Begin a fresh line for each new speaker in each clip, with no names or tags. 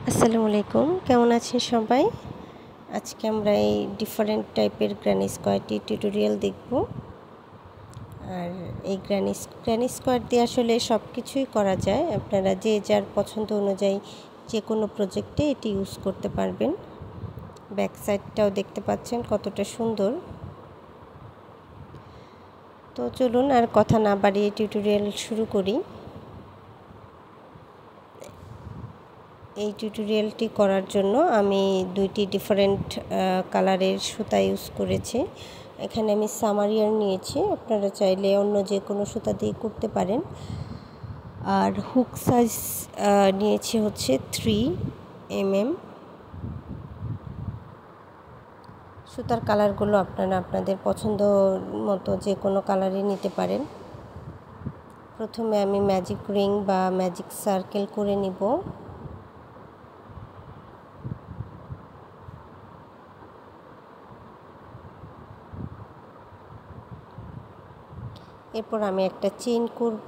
আসসালামু আলাইকুম, কেমন আছেন সবাই? আজকে আমরা এই ডিফারেন্ট টাইপের গ্র্যানি স্কোয়ারটি টিউটোরিয়াল দেখব। আর এই গ্র্যানি স্কোয়ার দিয়ে আসলে সব কিছুই করা যায়। আপনারা যে যার পছন্দ অনুযায়ী যে কোনো প্রজেক্টে এটি ইউজ করতে পারবেন। ব্যাক সাইডটাও দেখতে পাচ্ছেন কতটা সুন্দর। তো চলুন আর কথা না বাড়িয়ে টিউটোরিয়াল শুরু করি। এই টিউটোরিয়ালটি করার জন্য আমি দুইটি ডিফারেন্ট কালারের সুতা ইউজ করেছি। এখানে আমি সামারিয়ার নিয়েছি, আপনারা চাইলে অন্য যে কোনো সুতা দিয়ে করতে পারেন। আর হুক সাইজ নিয়েছি হচ্ছে 3 mm। সুতার কালারগুলো আপনারা আপনাদের পছন্দ মতো যে কোনো কালারই নিতে পারেন। প্রথমে আমি ম্যাজিক রিং বা ম্যাজিক সার্কেল করে নিব। এরপর আমি একটা চেইন করব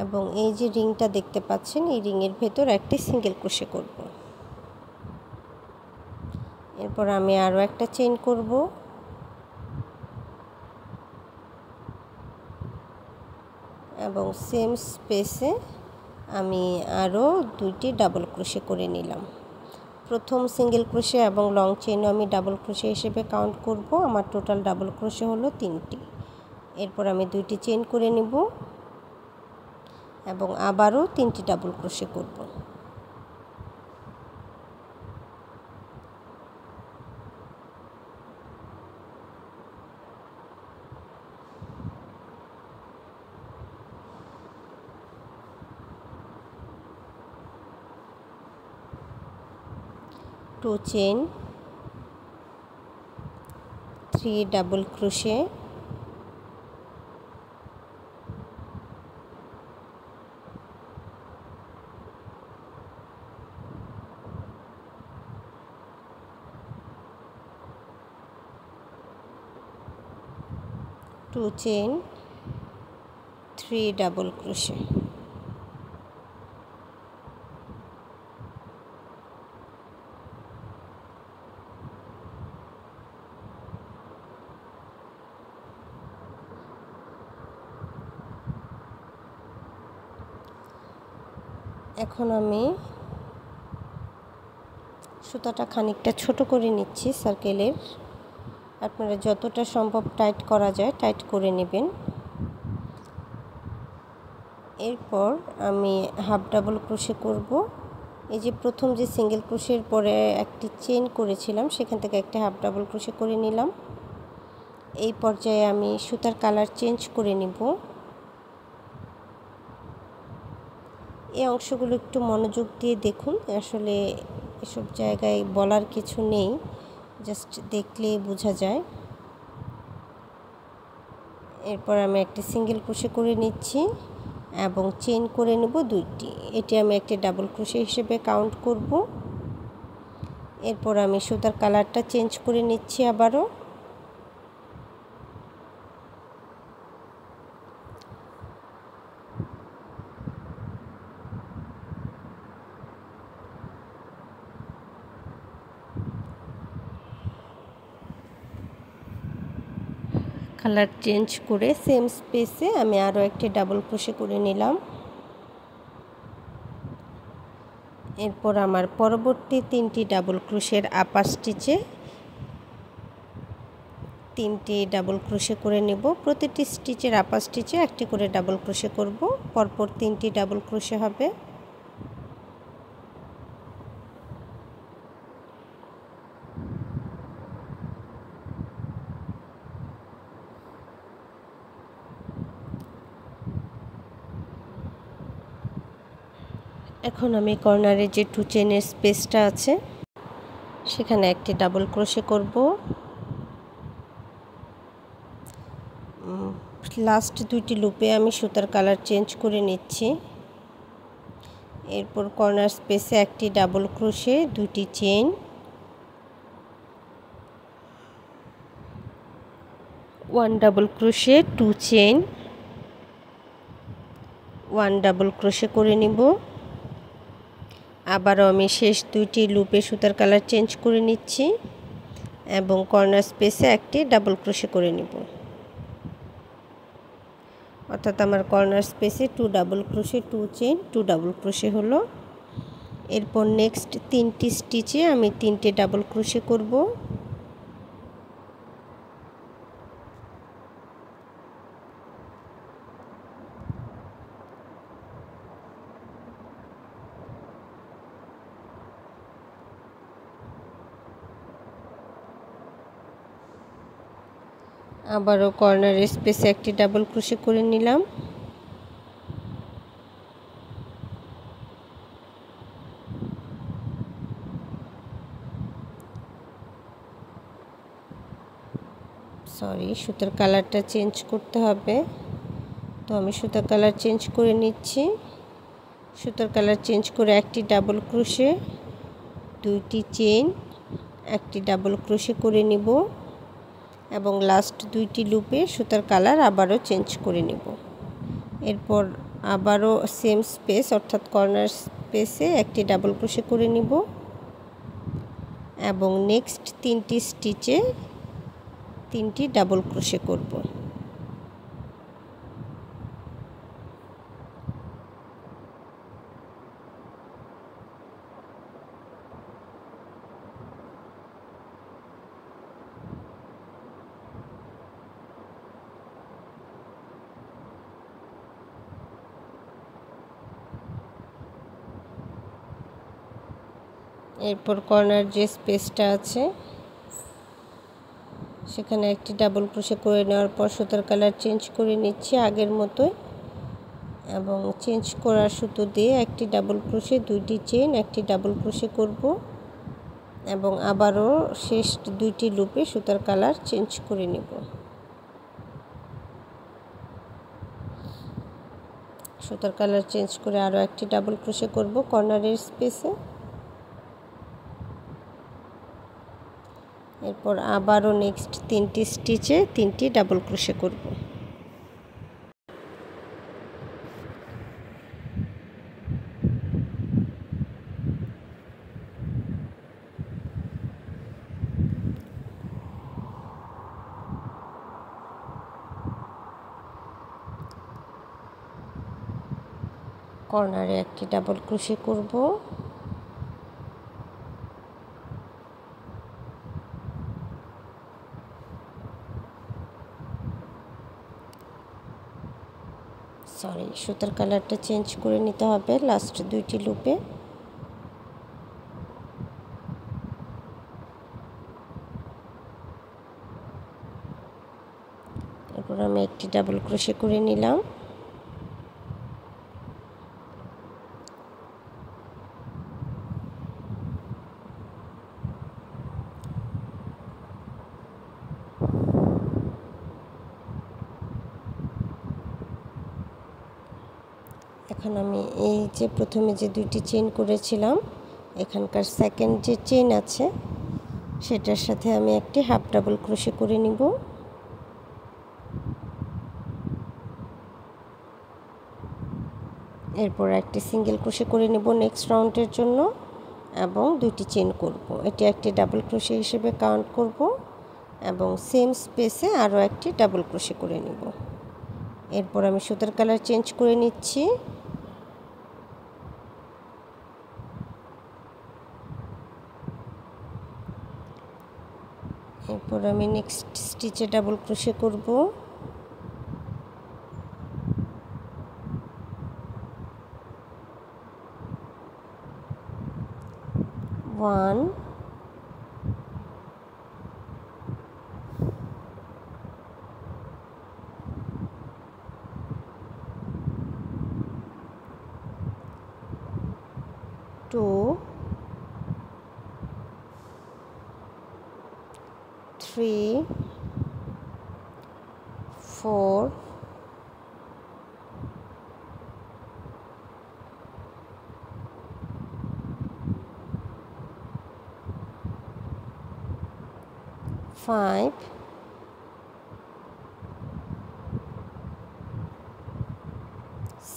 এবং এই যে রিংটা দেখতে পাচ্ছেন এই রিংয়ের ভেতর একটি সিঙ্গেল ক্রোশে করব। এরপর আমি আরও একটা চেইন করব এবং সেম স্পেসে আমি আরও দুইটি ডাবল ক্রোশে করে নিলাম। প্রথম সিঙ্গেল ক্রোশে এবং লং চেইনও আমি ডাবল ক্রোশে হিসেবে কাউন্ট করব। আমার টোটাল ডাবল ক্রোশে হলো 3টি। এরপর আমি দুইটি চেইন করে নিব এবং আবারও 3টি ডাবল ক্রোশে করব। To chain, 3 double crochet, to chain, 3 double crochet. এখন আমি সুতাটা খানিকটা ছোট করে নিচ্ছি সার্কেলের। আপনারা যতটা সম্ভব টাইট করা যায় টাইট করে নেবেন। এরপর আমি হাফ ডাবল ক্রোশে করব। এই যে প্রথম যে সিঙ্গেল ক্রোশের পরে একটি চেইন করেছিলাম সেখান থেকে একটা হাফ ডাবল ক্রোশে করে নিলাম। এই পর্যায়ে আমি সুতার কালার চেঞ্জ করে নিব। এই অংশগুলো একটু মনোযোগ দিয়ে দেখুন, আসলে এসব জায়গায় বলার কিছু নেই, জাস্ট দেখলে বোঝা যায়। এরপর আমি একটি সিঙ্গেল ক্রোশে করে নিচ্ছি এবং চেইন করে নেব 2টি। এটি আমি একটি ডাবল ক্রোশে হিসেবে কাউন্ট করব। এরপর আমি সুতার কালারটা চেঞ্জ করে নিচ্ছি আবারও। কালার চেঞ্জ করে সেম স্পেসে আমি আরও একটি ডাবল ক্রোশে করে নিলাম। এরপর আমার পরবর্তী 3টি ডাবল ক্রোশের আপার স্টিচে 3টি ডাবল ক্রোশে করে নেব। প্রতিটি স্টিচের আপার স্টিচে একটি করে ডাবল ক্রোশে করব, পরপর 3টি ডাবল ক্রোশে হবে। এখন আমি কর্নারে যে 2 চেইনের স্পেসটা আছে সেখানে একটি ডাবল ক্রোশে করব। লাস্ট 2টি লুপে আমি সুতার কালার চেঞ্জ করে নিচ্ছি। এরপর কর্নার স্পেসে একটি ডাবল ক্রোশে, 2টি chain, 1 double crochet, 2 chain, 1 double crochet করে নিব। আবারও আমি শেষ দুইটি লুপে সুতার কালার চেঞ্জ করে নিচ্ছি এবং কর্নার স্পেসে একটি ডাবল ক্রোশে করে নিব। অর্থাৎ আমার কর্নার স্পেসে 2 double crochet 2 chain 2 double crochet হলো। এরপর নেক্সট 3টি স্টিচে আমি 3টে ডাবল ক্রোশে করব। আবারও কর্নার স্পেসে একটি ডাবল ক্রোশে করে নিলাম। সুতার কালারটা চেঞ্জ করতে হবে, তো আমি সুতার কালার চেঞ্জ করে নিচ্ছি। সুতার কালার চেঞ্জ করে একটি ডাবল ক্রোশে, 2টি চেইন, একটি ডাবল ক্রোশে করে নিব এবং লাস্ট 2টি লুপে সুতার কালার আবারও চেঞ্জ করে নিব। এরপর আবারও সেম স্পেস অর্থাৎ কর্নার স্পেসে একটি ডাবল ক্রোশে করে নিব এবং নেক্সট 3টি স্টিচে 3টি ডাবল ক্রোশে করব। এরপর কর্নার যে স্পেসটা আছে সেখানে একটি ডাবল ক্রোশে করে নেওয়ার পর সুতার কালার চেঞ্জ করে নিচ্ছি আগের মতোই এবং চেঞ্জ করার সুতো দিয়ে একটি ডাবল ক্রোশে, 2টি চেইন, একটি ডাবল ক্রোশে করব এবং আবারও শেষ 2টি লুপে সুতার কালার চেঞ্জ করে নেব। সুতার কালার চেঞ্জ করে আরও একটি ডাবল ক্রোশে করব কর্নারের স্পেসে। এরপর আবারও নেক্সট 3টি স্টিচে 3টি ডাবল ক্রোশে করব। কর্নারে একটি ডাবল ক্রোশে করব সুতার কালারটা চেঞ্জ করে নিতে হবে লাস্ট 2টি লুপে। এরপর আমি একটি ডাবল ক্রোশে করে নিলাম। এখন আমি এই যে প্রথমে যে 2টি চেইন করেছিলাম এখানকার সেকেন্ড যে চেইন আছে সেটার সাথে আমি একটি হাফ ডাবল ক্রোশে করে নিব। এরপর একটি সিঙ্গেল ক্রোশে করে নেব নেক্সট রাউন্ডের জন্য এবং 2টি চেইন করব। এটি একটি ডাবল ক্রোশে হিসেবে কাউন্ট করব এবং সেম স্পেসে আরও একটি ডাবল ক্রোশে করে নেব। এরপর আমি সুতার কালার চেঞ্জ করে নিচ্ছি। এরপর আমি নেক্সট স্টিচে ডাবল ক্রোশে করব। ওয়ান, টু, 3, 4, 5,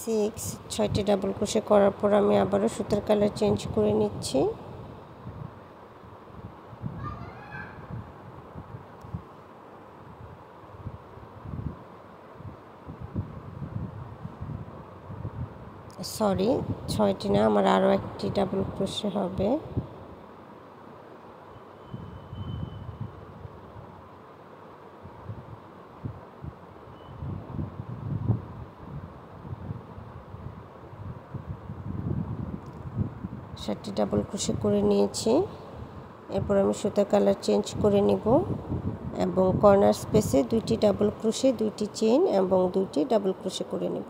6, 6টি ডাবল ক্রোশে করার পর আমি আবারও সুতার কালার চেঞ্জ করে নিচ্ছি। সরি, 6টি না, আমার আরও একটি ডাবল ক্রোশে হবে। সাতটি ডাবল ক্রোশে করে নিয়েছি। এরপর আমি সুতার কালার চেঞ্জ করে নিব এবং কর্নার স্পেসে 2টি ডাবল ক্রোশে, 2টি চেইন এবং 2টি ডাবল ক্রোশে করে নিব।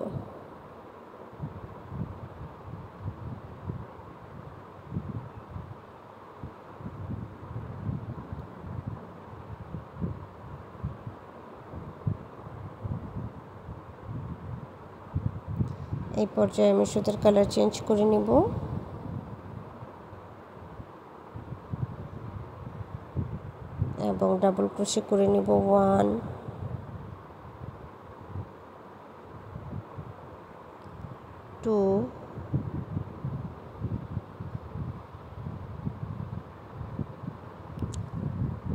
এই পর্যায়ে আমি সুতার কালার চেঞ্জ করে নিব এবং ডাবল ক্রোশে করে নিব 1 2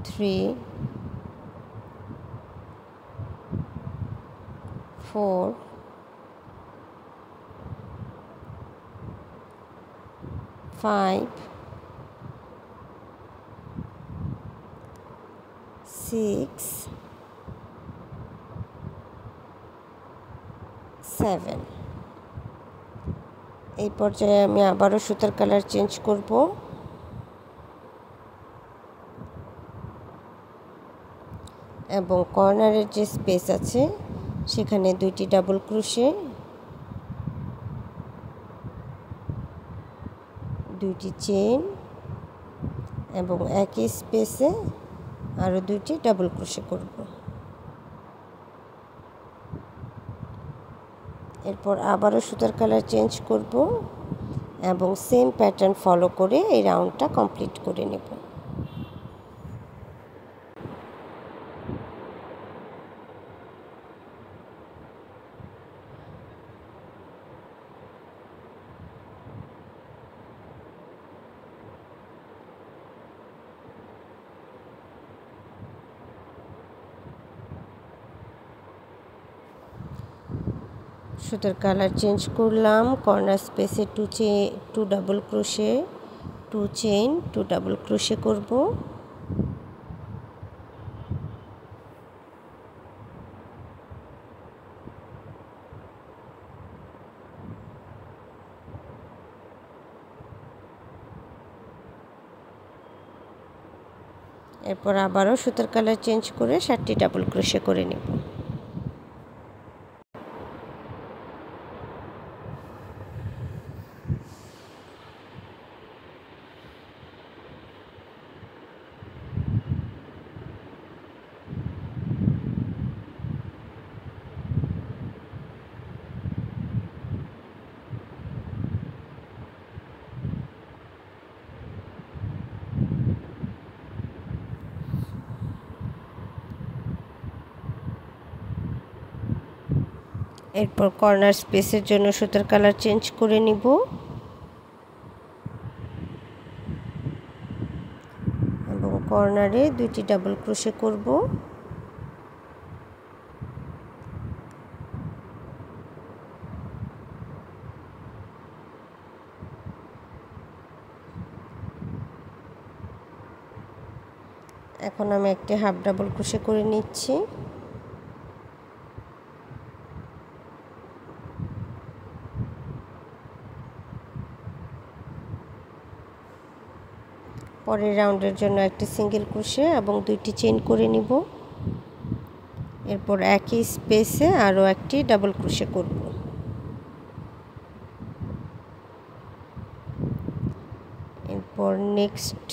3 4 5 6 7। এই পর্যায়ে আমি আবারও সুতার কালার চেঞ্জ করব এবং কর্নারের যে স্পেস আছে সেখানে 2টি ডাবল ক্রোশে, 2টি চেইন এবং একই স্পেসে আরও 2টি ডাবল ক্রোশে করব। এরপর আবারও সুতার কালার চেঞ্জ করব এবং সেম প্যাটার্ন ফলো করে এই রাউন্ডটা কমপ্লিট করে নেব। সুতার কালার চেঞ্জ করলাম, কর্নার স্পেসে 2 double crochet, 2 chain, 2 double crochet করব। এরপর আবারও সুতার কালার চেঞ্জ করে 7টি ডাবল ক্রোশে করে নেব। এরপর কর্নার স্পেসের জন্য সুতার কালার চেঞ্জ করে নিব এবং কর্নারে 2টি ডাবল ক্রোশে করব। এখন আমি একটি হাফ ডাবল ক্রোশে করে নিচ্ছি। পরের রাউন্ডের জন্য একটি সিঙ্গেল ক্রোশে এবং 2টি চেইন করে নিব। এরপর একই স্পেসে আরও একটি ডাবল ক্রোশে করব। এরপর নেক্সট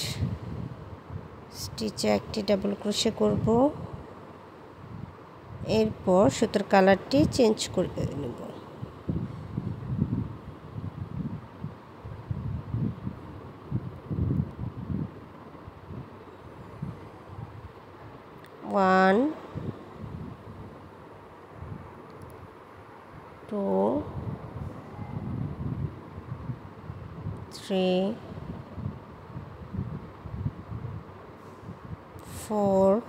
স্টিচে একটি ডাবল ক্রোশে করব। এরপর সুতার কালারটি চেঞ্জ করে নেব। ওয়ান, 2, 3 4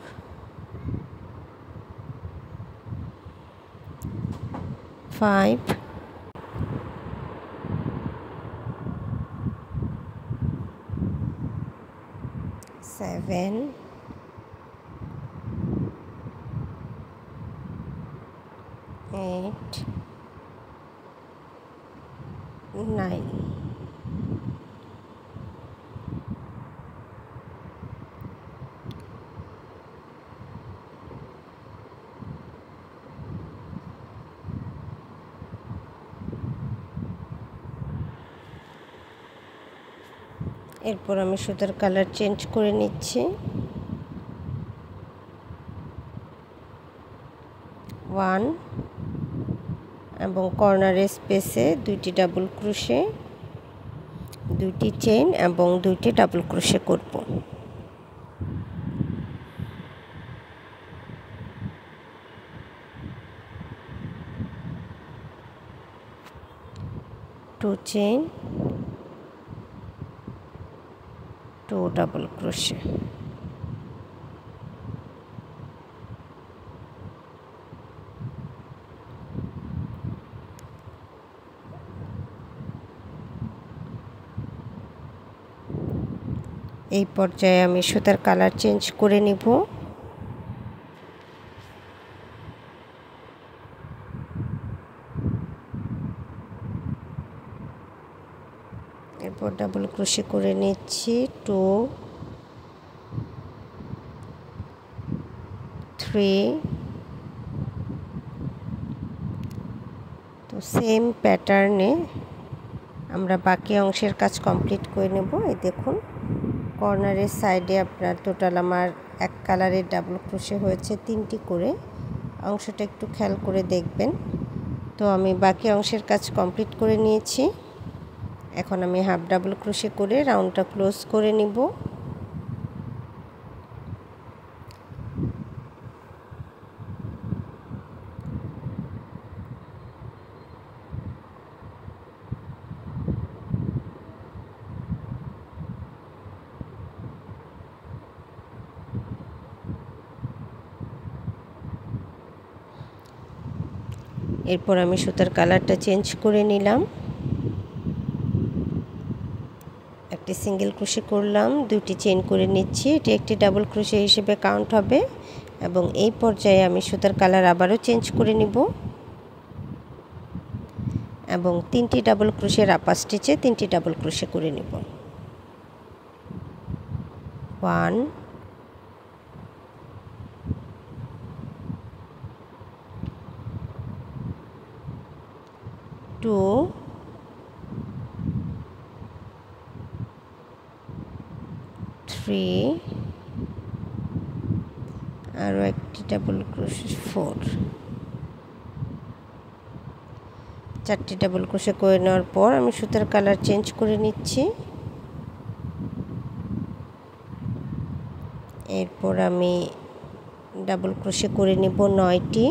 5 7 8 9 এরপর আমি সুতার কালার চেঞ্জ করে নিচ্ছি 1 এবং কর্নারের স্পেসে 2টি ডাবল ক্রোশে 2টি চেইন এবং 2টি ডাবল ক্রোশে করব। টু চেইন 2 ডাবল ক্রোশে, এই পর্যায়ে আমি সুতার কালার চেঞ্জ করে নিব। এরপর ডাবল ক্রোশে করে নিচ্ছি 2 3। তো সেম প্যাটার্নে আমরা বাকি অংশের কাজ কমপ্লিট করে নেব। এই দেখুন কর্নারের সাইডে আপনার টোটাল আমার এক কালারের ডাবল ক্রোশে হয়েছে 3টি করে। অংশটা একটু খেয়াল করে দেখবেন। তো আমি বাকি অংশের কাজ কমপ্লিট করে নিয়েছি। এখন আমি হাফ ডাবল ক্রোশে করে রাউন্ডটা ক্লোজ করে নিব। এরপর আমি সুতার কালারটা চেঞ্জ করে নিলাম। একটি সিঙ্গেল ক্রোশে করলাম, 2টি চেইন করে নিচ্ছি। এটি একটি ডাবল ক্রোশে হিসেবে কাউন্ট হবে এবং এই পর্যায়ে আমি সুতার কালার আবারও চেঞ্জ করে নিব এবং 3টি ডাবল ক্রোশের আপার স্টিচে 3টি ডাবল ক্রোশে করে নিব। 1 2 3 আরও একটি ডাবল ক্রোশে 4। 4টি ডাবল ক্রোশে করে নেওয়ার পর আমি সুতার কালার চেঞ্জ করে নিচ্ছি। এরপর আমি ডাবল ক্রোশে করে নেব 9টি।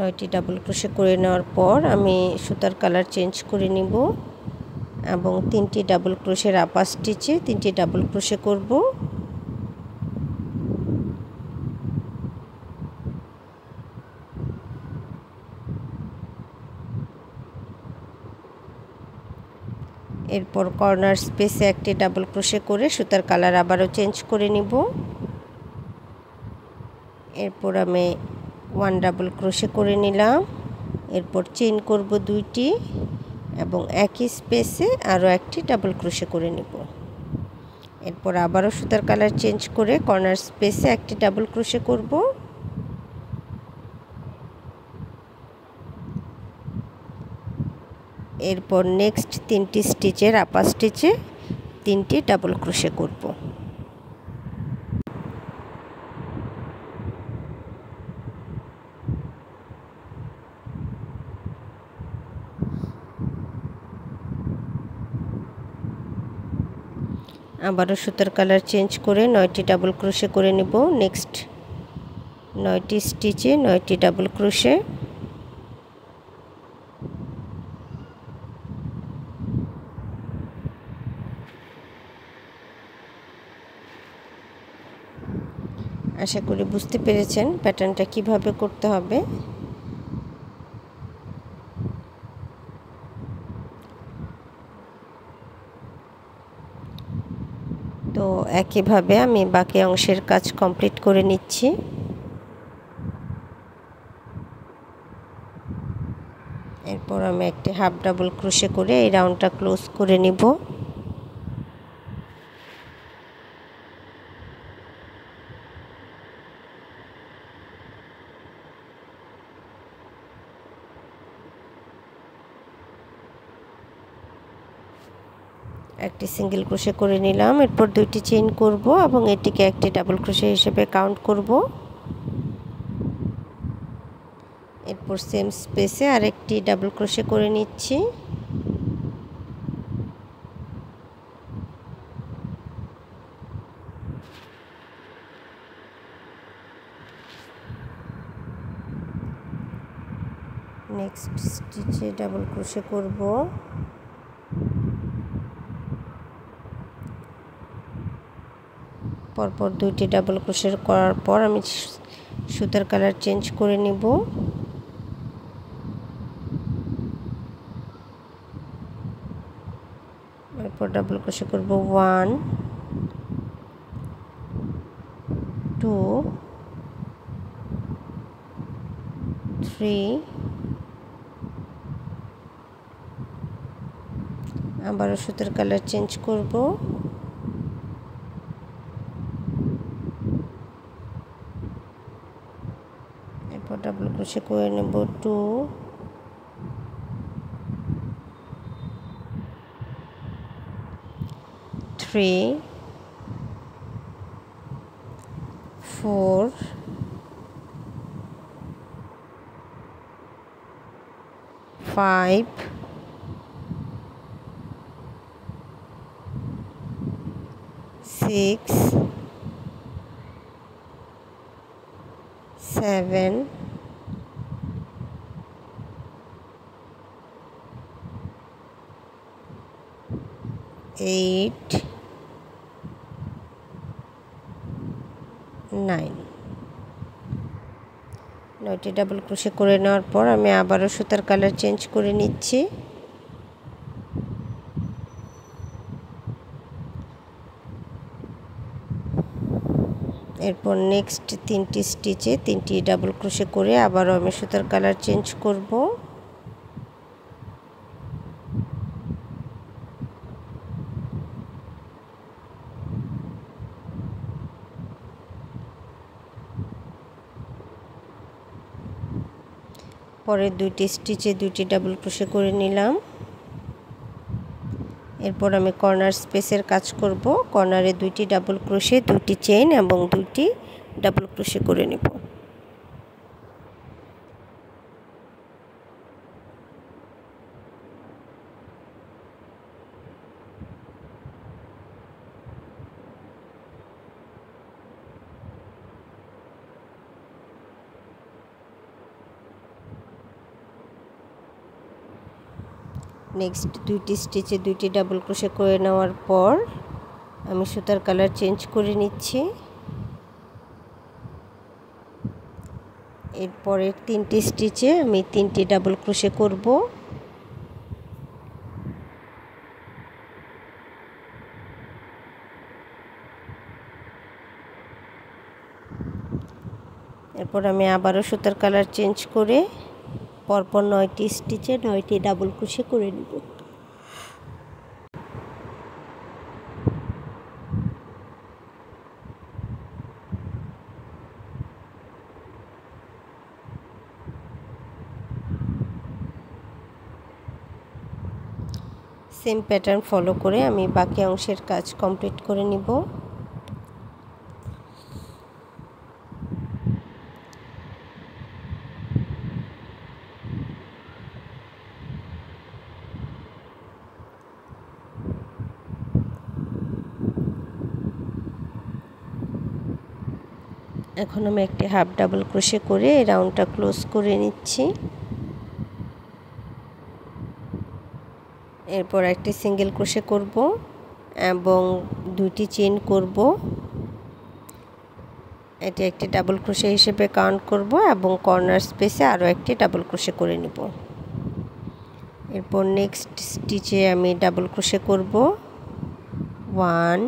নয়টি ডাবল ক্রোশে করে নেওয়ার পর আমি সুতার কালার চেঞ্জ করে নিব এবং 3টি ডাবল ক্রোশের আপার স্টিচে 3টি ডাবল ক্রোশে করব। এরপর কর্নার স্পেসে একটি ডাবল ক্রোশে করে সুতার কালার আবারও চেঞ্জ করে নিব। এরপর আমি 1 ডাবল ক্রোশে করে নিলাম। এরপর চেইন করব 2টি এবং একই স্পেসে আরও একটি ডাবল ক্রোশে করে নিব। এরপর আবারও সুতার কালার চেঞ্জ করে কর্নার স্পেসে একটি ডাবল ক্রোশে করব। এরপর নেক্সট 3টি স্টিচের আপার স্টিচে 3টি ডাবল ক্রোশে করব। আবারও সুতার কালার চেঞ্জ করে 9টি ডাবল ক্রোশে করে নেব। নেক্সট 9টি স্টিচে 9টি ডাবল ক্রোশে। আশা করি বুঝতে পেরেছেন প্যাটার্নটা কিভাবে করতে হবে। তো একইভাবে আমি বাকি অংশের কাজ কমপ্লিট করে নিচ্ছি। এরপর আমি একটি হাফ ডাবল ক্রোশে করে এই রাউন্ডটা ক্লোজ করে নিব। একটি সিঙ্গেল ক্রোশে করে নিলাম। এরপর 2টি চেইন করব এবং এটিকে একটি ডাবল ক্রোশে হিসেবে কাউন্ট করব। এরপর সেম স্পেসে আরেকটি ডাবল ক্রোশে করে নিচ্ছি। নেক্সট স্টিচে ডাবল ক্রোশে করব। পরপর 2টি ডাবল ক্রোশে করার পর আমি সুতার কালার চেঞ্জ করে নিব। এরপর ডাবল ক্রোশে করব 1 2 3 আবারও সুতার কালার চেঞ্জ করব। এরপর ডাবল ক্রোশে করে নেব 2 3 4 5 6 7 8 9 9টি ডাবল ক্রোশে করে নেওয়ার পর আমি আবারও সুতার কালার চেঞ্জ করে নিচ্ছি। এরপর নেক্সট 3টি স্টিচে 3টি ডাবল ক্রোশে করে আবারও আমি সুতার কালার চেঞ্জ করব। পরের 2টি স্টিচে 2টি ডাবল ক্রোশে করে নিলাম। এরপর আমি কর্নার স্পেসের কাজ করব। কর্নারে 2টি ডাবল ক্রোশে 2টি চেইন এবং 2টি ডাবল ক্রোশে করে নেব। নেক্সট 2টি স্টিচে 2টি ডাবল ক্রোশে করে নেওয়ার পর আমি সুতার কালার চেঞ্জ করে নিচ্ছি। এরপরের 3টি স্টিচে আমি 3টি ডাবল ক্রোশে করব। এরপর আমি আবারও সুতার কালার চেঞ্জ করে পরপর 9টি স্টিচে 9টি ডাবল ক্রোশে করে নিব। সেম প্যাটার্ন ফলো করে আমি বাকি অংশের কাজ কমপ্লিট করে নিব। এখন আমি একটি হাফ ডাবল ক্রোশে করে এই রাউন্ডটা ক্লোজ করে নিচ্ছি। এরপর একটি সিঙ্গেল ক্রোশে করব এবং 2টি চেইন করব। এটি একটি ডাবল ক্রোশে হিসেবে কাউন্ট করব এবং কর্নার স্পেসে আরও একটি ডাবল ক্রোশে করে নিব। এরপর নেক্সট স্টিচে আমি ডাবল ক্রোশে করব 1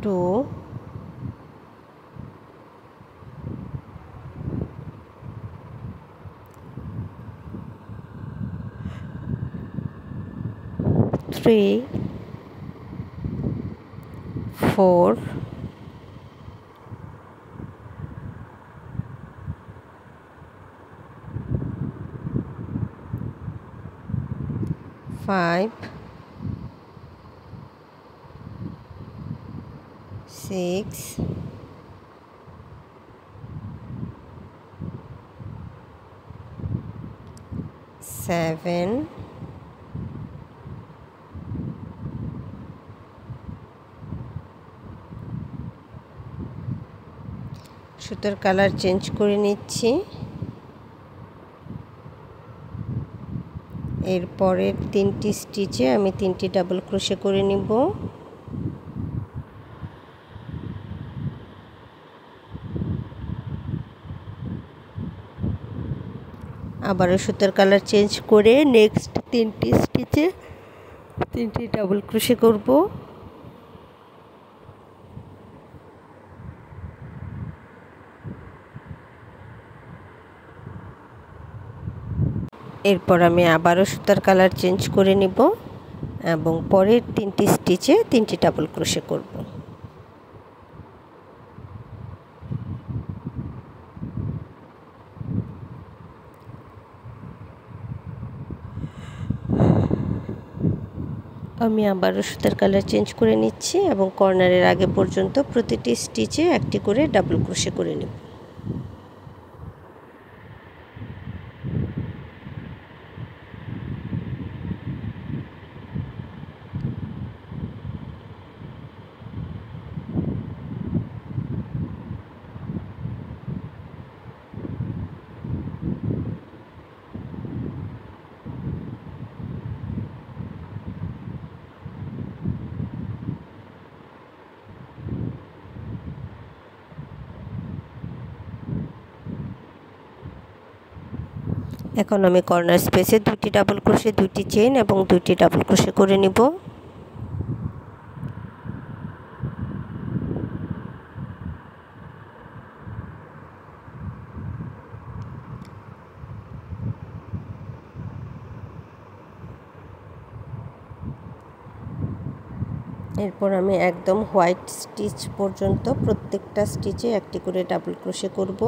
2 3 4 5 6 7 সুতোর কালার চেঞ্জ করে নিচ্ছি। এরপরের 3টি স্টিচে আমি 3টি ডাবল ক্রোশে করে নিব। আবারও সুতোর কালার চেঞ্জ করে নেক্সট 3টি স্টিচে 3টি ডাবল ক্রোশে করব। এরপর আমি আবারও সুতার কালার চেঞ্জ করে নিব এবং পরের 3টি স্টিচে 3টি ডাবল ক্রোশে করব। আমি আবারও সুতার কালার চেঞ্জ করে নিচ্ছি এবং কর্নারের আগে পর্যন্ত প্রতিটি স্টিচে একটি করে ডাবল ক্রোশে করে নেব। এখন আমি কর্নার স্পেসে 2টি ডাবল ক্রোশে 2টি চেইন এবং 2টি ডাবল ক্রোশে করে নিব। এরপর আমি একদম হোয়াইট স্টিচ পর্যন্ত প্রত্যেকটা স্টিচে একটি করে ডাবল ক্রোশে করব।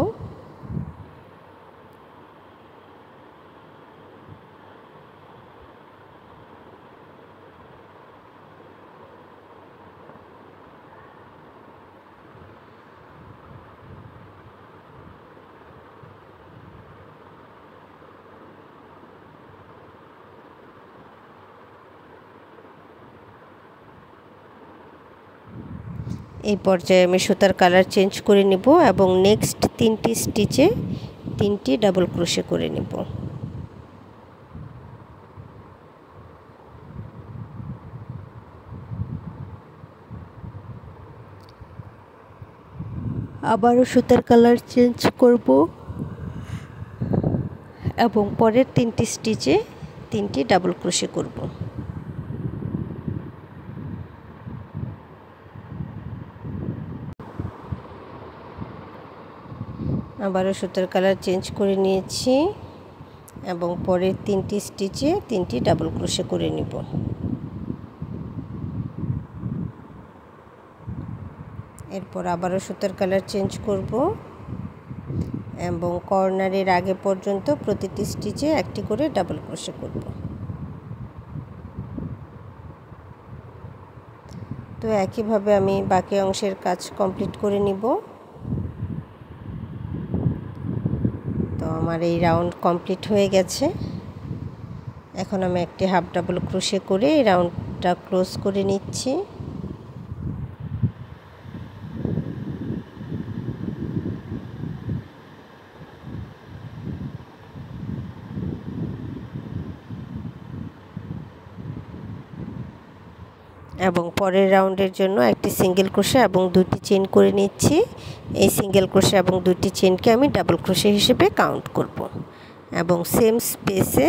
এই পর্যায়ে আমি সুতার কালার চেঞ্জ করে নিব এবং নেক্সট 3টি স্টিচে 3টি ডাবল ক্রোশে করে নিব। আবারও সুতার কালার চেঞ্জ করব এবং পরের 3টি স্টিচে 3টি ডাবল ক্রোশে করব। আবারও সুতার কালার চেঞ্জ করে নিয়েছি এবং পরের 3টি স্টিচে 3টি ডাবল ক্রোশে করে নিব। এরপর আবারও সুতার কালার চেঞ্জ করব এবং কর্নারের আগে পর্যন্ত প্রতিটি স্টিচে একটি করে ডাবল ক্রোশে করব। তো একইভাবে আমি বাকি অংশের কাজ কমপ্লিট করে নিব। তো আমার এই রাউন্ড কমপ্লিট হয়ে গেছে। এখন আমি একটি হাফ ডাবল ক্রোশে করে এই রাউন্ডটা ক্লোজ করে নিচ্ছি। এবং পরের রাউন্ডের জন্য একটি সিঙ্গেল ক্রোশে এবং 2টি চেইন করে নিচ্ছি। এই সিঙ্গেল ক্রোশে এবং 2টি চেইনকে আমি ডাবল ক্রোশে হিসেবে কাউন্ট করব এবং সেম স্পেসে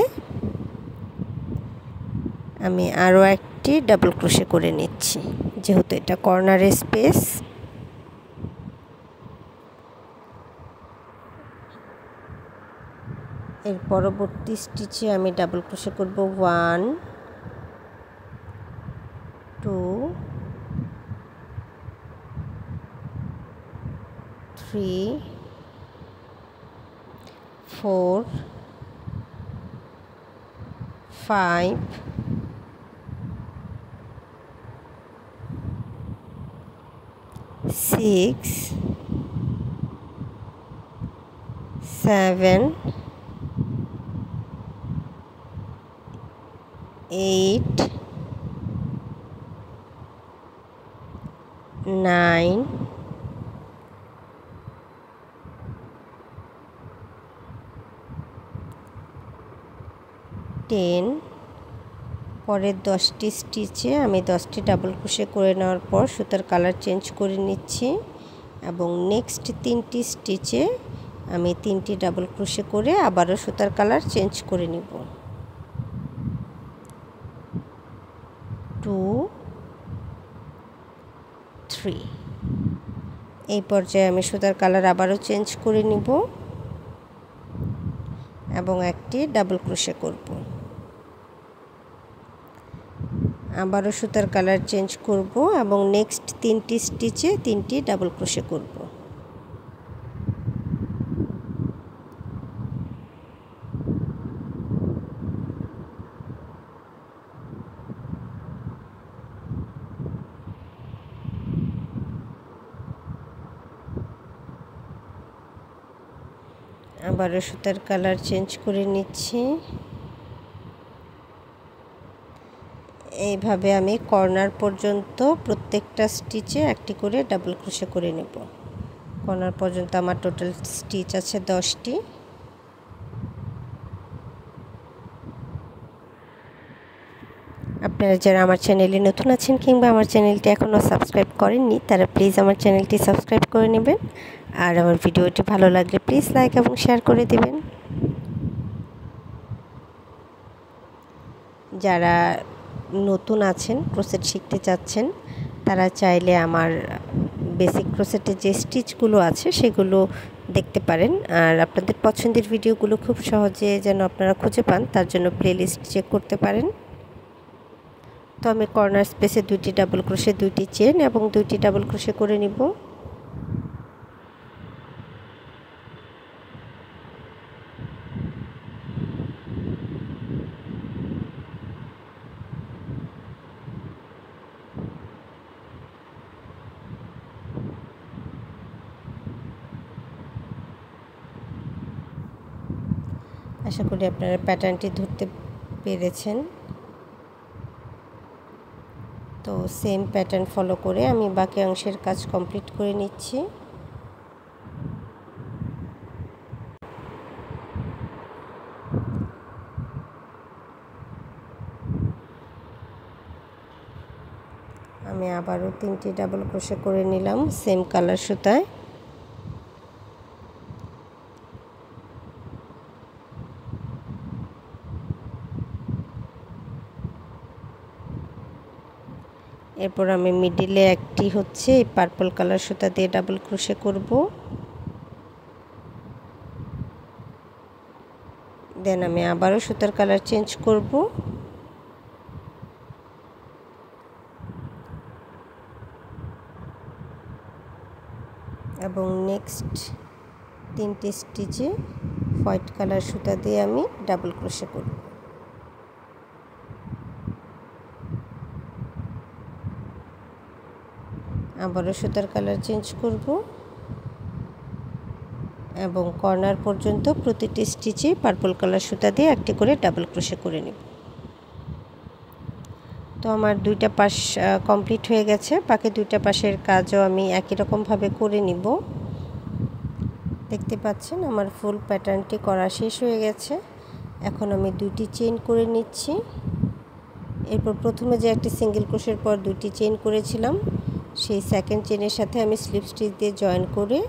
আমি আরও একটি ডাবল ক্রোশে করে নিচ্ছি, যেহেতু এটা কর্নারের স্পেস। এর পরবর্তী স্টিচে আমি ডাবল ক্রোশে করব 1 2 3 4 5 6 7 8 9 10। পরের 10টি স্টিচে আমি 10টি ডাবল ক্রোশে করে নেওয়ার পর সুতার কালার চেঞ্জ করে নিচ্ছি এবং নেক্সট 3টি স্টিচে আমি 3টি ডাবল ক্রোশে করে আবারও সুতার কালার চেঞ্জ করে নিব। 2 3। এই পর্যায়ে আমি সুতার কালার আবারও চেঞ্জ করে নিব এবং একটি ডাবল ক্রোশে করব। আবারও সুতার কালার চেঞ্জ করব এবং নেক্সট 3টি স্টিচে 3টি ডাবল ক্রোশে করব। আবারও সুতার কালার চেঞ্জ করে নিচ্ছি। এইভাবে আমি কর্নার পর্যন্ত প্রত্যেকটা স্টিচে একটি করে ডাবল ক্রোশে করে নেব। কর্নার পর্যন্ত আমার টোটাল স্টিচ আছে 10টি। আপনারা যারা আমার চ্যানেলে নতুন আছেন কিংবা আমার চ্যানেলটি এখনও সাবস্ক্রাইব করেননি, তারা প্লিজ আমার চ্যানেলটি সাবস্ক্রাইব করে নেবেন। আর আমার ভিডিওটি ভালো লাগলে প্লিজ লাইক এবং শেয়ার করে দেবেন। যারা নতুন আছেন, ক্রোশেট শিখতে চাচ্ছেন, তারা চাইলে আমার বেসিক ক্রোশেটের যে স্টিচগুলো আছে সেগুলো দেখতে পারেন। আর আপনাদের পছন্দের ভিডিওগুলো খুব সহজে যেন আপনারা খুঁজে পান, তার জন্য প্লেলিস্ট চেক করতে পারেন। তো আমি কর্নার স্পেসে 2টি ডাবল ক্রোশে, 2টি চেন এবং 2টি ডাবল ক্রোশে করে নিব। আশা করি আপনারা প্যাটার্নটি ধরতে পেরেছেন। তো সেম প্যাটার্ন ফলো করে আমি বাকি অংশের কাজ কমপ্লিট করে নিচ্ছি। আমি আবারও 3টি ডাবল ক্রোশে করে নিলাম সেম কালার সুতায়। এরপর আমি মিডিলে একটি হচ্ছে এই পার্পল কালার সুতা দিয়ে ডাবল ক্রোশে করব। দেন আমি আবারও সুতার কালার চেঞ্জ করব। এবং নেক্সট 3টি স্টিচে হোয়াইট কালার সুতা দিয়ে আমি ডাবল ক্রোশে করব। আবারও সুতার কালার চেঞ্জ করব এবং কর্নার পর্যন্ত প্রতিটি স্টিচে পার্পল কালার সুতা দিয়ে একটি করে ডাবল ক্রোশে করে নেব। তো আমার দুইটা পাশ কমপ্লিট হয়ে গেছে। বাকি দুইটা পাশের কাজও আমি একই রকমভাবে করে নিব। দেখতে পাচ্ছেন আমার ফুল প্যাটার্নটি করা শেষ হয়ে গেছে। এখন আমি দুইটি চেইন করে নিচ্ছি। এরপর প্রথমে যে একটি সিঙ্গেল ক্রোশের পর দুইটি চেইন করেছিলাম, সেই সেকেন্ড চেইনের সাথে আমি স্লিপ স্টিচ দিয়ে জয়েন করে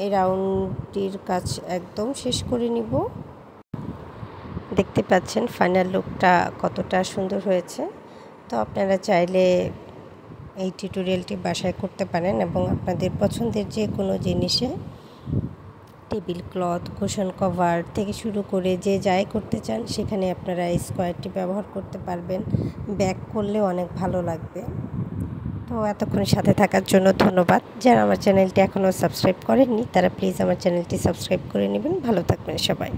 এই রাউন্ডটির কাজ একদম শেষ করে নিব। দেখতে পাচ্ছেন ফাইনাল লুকটা কতটা সুন্দর হয়েছে। তো আপনারা চাইলে এই টিউটোরিয়ালটি বাসায় করতে পারেন এবং আপনাদের পছন্দের যে কোনো জিনিসে টেবিল ক্লথ, কুশন কভার থেকে শুরু করে যে যাই করতে চান সেখানে আপনারা এই স্কোয়ারটি ব্যবহার করতে পারবেন। ব্যাক করলেও অনেক ভালো লাগবে। তো এতক্ষণ সাথে থাকার জন্য ধন্যবাদ। যারা আমার চ্যানেলটি এখনও সাবস্ক্রাইব করেননি তারা প্লিজ আমার চ্যানেলটি সাবস্ক্রাইব করে নেবেন। ভালো থাকবেন সবাই।